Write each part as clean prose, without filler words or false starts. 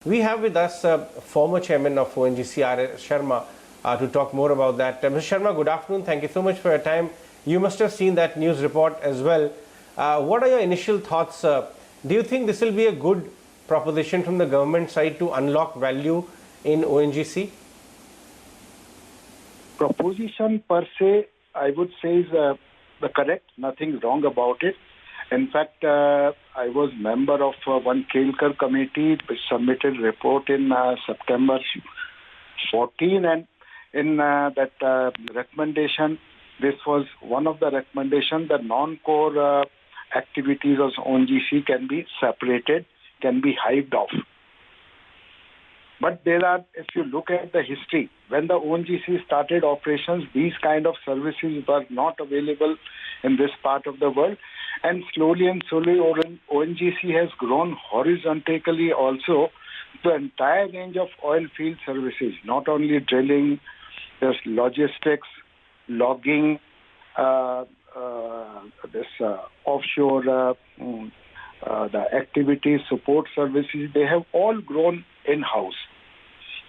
We have with us former chairman of ONGC, Sharma, to talk more about that. Mr. Sharma, good afternoon. Thank you so much for your time. You must have seen that news report as well. What are your initial thoughts? Do you think this will be a good proposition from the government side to unlock value in ONGC? Proposition per se, I would say is the correct. Nothing wrong about it. In fact, I was member of one Kelkar committee which submitted report in September 14, and in that recommendation, this was one of the recommendations that non-core activities of ONGC can be separated, can be hived off. But there are, if you look at the history, when the ONGC started operations, these kind of services were not available in this part of the world. And slowly ONGC has grown horizontally also the entire range of oil field services, not only drilling, there's logistics, logging, offshore, the activities, support services, they have all grown in-house.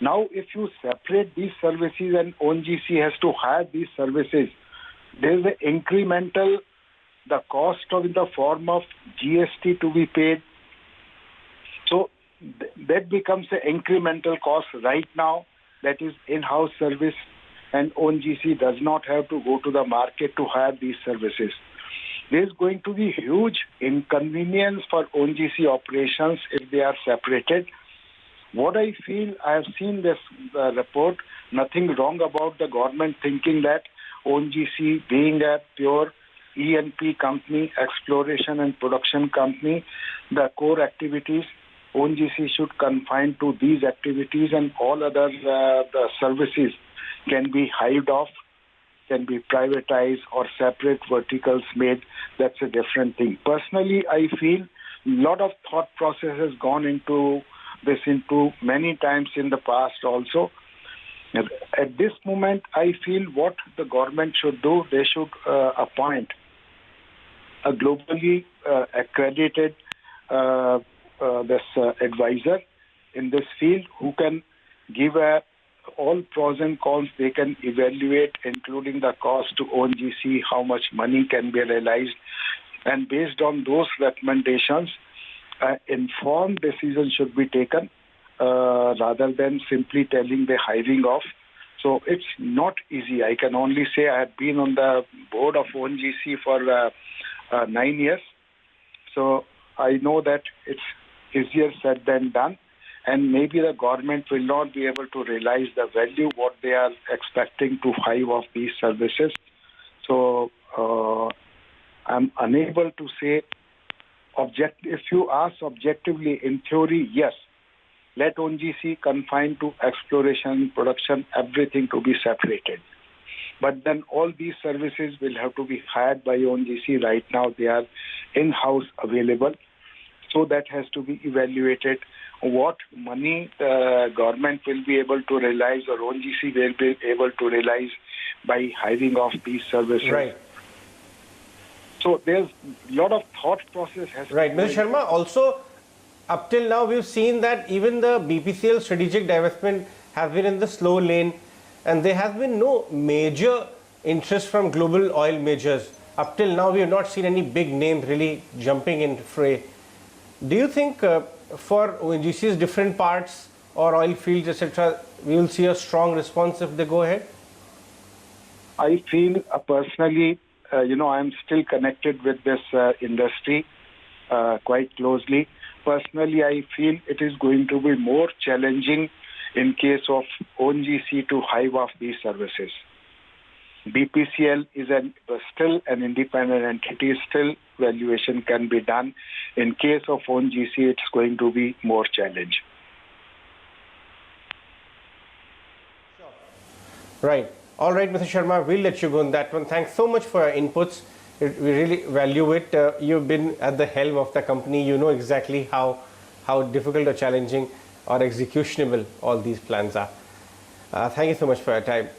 Now, if you separate these services and ONGC has to hire these services, there's an incremental, the cost of in the form of GST to be paid. So that becomes an incremental cost right now, that is in-house service, and ONGC does not have to go to the market to hire these services. There's going to be huge inconvenience for ONGC operations if they are separated. What I feel, I have seen this report, nothing wrong about the government thinking that ONGC being a pure E&P company, exploration and production company, the core activities, ONGC should confine to these activities, and all other the services can be hived off, can be privatized or separate verticals made. That's a different thing. Personally, I feel a lot of thought process has gone into this into many times in the past also. At this moment, I feel what the government should do, they should appoint a globally accredited advisor in this field who can give all pros and cons. They can evaluate, including the cost to ONGC, how much money can be realized, and based on those recommendations, informed decisions should be taken rather than simply telling the hiring off. So it's not easy. I can only say I have been on the board of ONGC for 9 years. So I know that it's easier said than done. And maybe the government will not be able to realize the value what they are expecting to hive off these services. So I'm unable to say if you ask objectively, in theory, yes, let ONGC confine to exploration, production, everything to be separated. But then all these services will have to be hired by ONGC. Right now they are in-house available. So that has to be evaluated. What money the government will be able to realize or ONGC will be able to realize by hiring off these services. Right. So there's a lot of thought process has Right. Mr. Sharma, also up till now we've seen that even the BPCL strategic divestment has been in the slow lane, and there has been no major interest from global oil majors. Up till now we have not seen any big names really jumping in fray. Do you think for ONGC's different parts or oil fields, etc., we will see a strong response if they go ahead? I feel personally, I'm still connected with this industry quite closely. Personally, I feel it is going to be more challenging in case of ONGC to hive off these services. BPCL is still an independent entity, still valuation can be done. In case of ONGC, it's going to be more challenge. Right. All right, Mr. Sharma, we'll let you go on that one. Thanks so much for your inputs. We really value it. You've been at the helm of the company. You know exactly how difficult or challenging or executionable all these plans are. Thank you so much for your time.